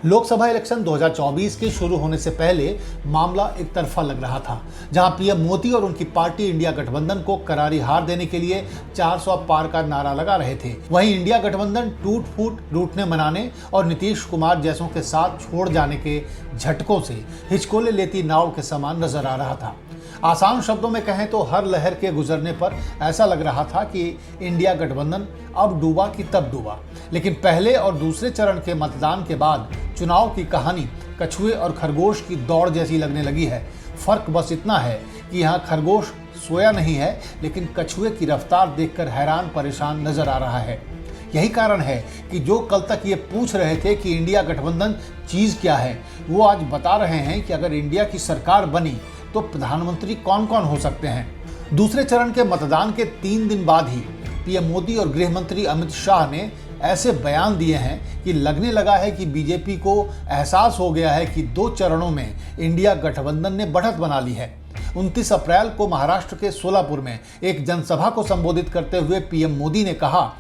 Lok Sabha election 2024 के शुरू होने से पहले मामला एक तरफा लग रहा था, जहां पीएम मोदी और उनकी पार्टी इंडिया गठबंधन को करारी हार देने के लिए 400 पार का नारा लगा रहे थे। वहीं इंडिया गठबंधन टूट फूट रूठने मनाने और नीतीश कुमार जैसों के साथ छोड़ जाने के झटकों से हिचकोले लेती नाव के समान नजर आ रहा था। आसान शब्दों में कहें तो हर लहर के गुजरने पर ऐसा लग रहा था कि इंडिया गठबंधन अब डूबा कि तब डूबा। लेकिन पहले और दूसरे चरण के मतदान के बाद चुनाव की कहानी कछुए और खरगोश की दौड़ जैसी लगने लगी है। फर्क बस इतना है कि यहाँ खरगोश सोया नहीं है, लेकिन कछुए की रफ्तार देखकर हैरान परेशान नजर आ रहा है। यही कारण है कि जो कल तक ये पूछ रहे थे कि इंडिया गठबंधन चीज क्या है, वो आज बता रहे हैं कि अगर इंडिया की सरकार बनी तो प्रधानमंत्री कौन कौन हो सकते हैं। दूसरे चरण के मतदान के 3 दिन बाद ही पीएम मोदी और गृह मंत्री अमित शाह ने ऐसे बयान दिए हैं कि लगने लगा है कि बीजेपी को एहसास हो गया है कि 2 चरणों में इंडिया गठबंधन ने बढ़त बना ली है। 29 अप्रैल को महाराष्ट्र के सोलापुर में एक जनसभा को संबोधित करते हुए पीएम मोदी ने कहा,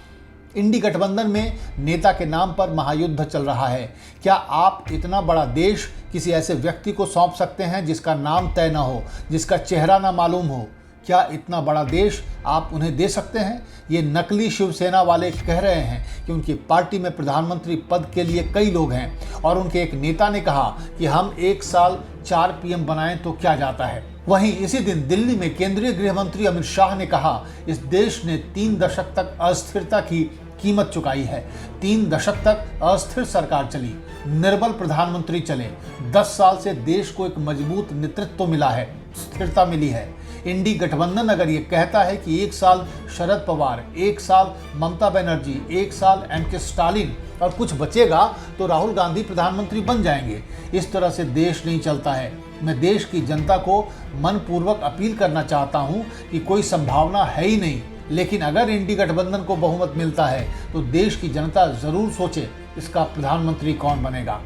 इंडी गठबंधन में नेता के नाम पर महायुद्ध चल रहा है। क्या आप इतना बड़ा देश किसी ऐसे व्यक्ति को सौंप सकते हैं जिसका नाम तय न हो, जिसका चेहरा न मालूम हो? क्या इतना बड़ा देश आप उन्हें दे सकते हैं? ये नकली शिवसेना वाले कह रहे हैं कि उनकी पार्टी में प्रधानमंत्री पद के लिए कई लोग हैं और उनके एक नेता ने कहा कि हम 1 साल 4 पीएम बनाएं तो क्या जाता है। वहीं इसी दिन दिल्ली में केंद्रीय गृह मंत्री अमित शाह ने कहा, इस देश ने 3 दशक तक अस्थिरता की कीमत चुकाई है। 3 दशक तक अस्थिर सरकार चली, निर्बल प्रधानमंत्री चले। 10 साल से देश को एक मजबूत नेतृत्व मिला है, स्थिरता मिली है। इंडी गठबंधन अगर ये कहता है कि 1 साल शरद पवार, 1 साल ममता बनर्जी, 1 साल एम के स्टालिन और कुछ बचेगा तो राहुल गांधी प्रधानमंत्री बन जाएंगे, इस तरह से देश नहीं चलता है। मैं देश की जनता को मनपूर्वक अपील करना चाहता हूं कि कोई संभावना है ही नहीं, लेकिन अगर इंडी गठबंधन को बहुमत मिलता है तो देश की जनता जरूर सोचे इसका प्रधानमंत्री कौन बनेगा।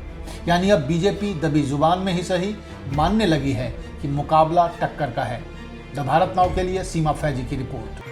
यानी अब बीजेपी दबी जुबान में ही सही मानने लगी है कि मुकाबला टक्कर का है। द भारत नाउ के लिए सीमा फैजी की रिपोर्ट।